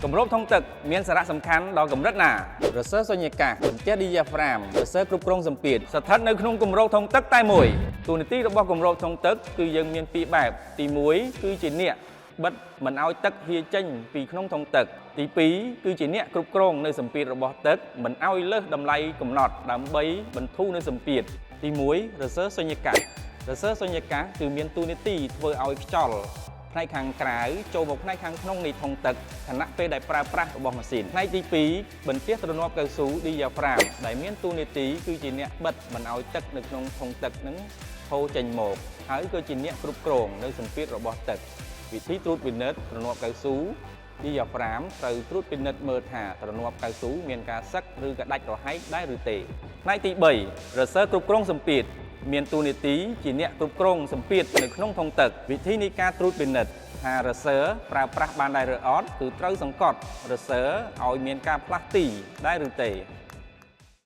Cầm rốt thông tực miễnសារៈសំខាន់ដល់កម្រិតណារសើរសុញ្ញកាសបន្ទះ diaphragm រសើរគ្រប់គ្រងសម្ពាធស្ថិតនៅក្នុងគម្របធុងទឹកតែមួយតួនាទីរបស់គម្របធុងទឹកគឺយើងមានពីរបែបទី1គឺជាអ្នកបិទមិនឲ្យទឹកហៀរចេញពីក្នុងធុងទឹកទី2គឺជាអ្នកគ្រប់គ្រងនៅសម្ពាធរបស់ទឹកមិនឲ្យលើសតម្លៃកំណត់ដើម្បីបន្ធូរនៅសម្ពាធទី1រសើរសុញ្ញកាសរសើរសុញ្ញកាសគឺមានតួនាទីធ្វើឲ្យខ្យល់ផ្នែកខាងក្រៅចូលមកផ្នែកខាងក្នុងនៃធុងទឹកខណៈពេលដែលប្រើប្រាស់របស់ម៉ាស៊ីនផ្នែកទី2បន្ទះទ្រនាប់កៅស៊ូ diaphragm ដែលមានតួនាទីគឺជាអ្នកបិទមិនឲ្យទឹកនៅក្នុងធុងទឹកនឹងហូរចេញមកហើយក៏ជាអ្នកគ្រប់គ្រងនៅសម្ពាធរបស់ទឹកវិធីត្រួតពិនិត្យទ្រនាប់កៅស៊ូ diaphragm ត្រូវត្រួតពិនិត្យមើលថាទ្រនាប់កៅស៊ូមានការសឹកឬក៏ដាច់រហែកដែរឬទេផ្នែកទី3រសើរគ្រប់គ្រងសម្ពាធមានតួនាទីជាអ្នកគ្រប់គ្រងសម្ពាធនៅក្នុងធុងទឹកវិធីនៃការត្រួតពិនិត្យថារសើរប្រើប្រាស់បានដែរឬអត់គឺត្រូវសង្កត់រសើរឲ្យមានការផ្លាស់ទីដែរឬទេ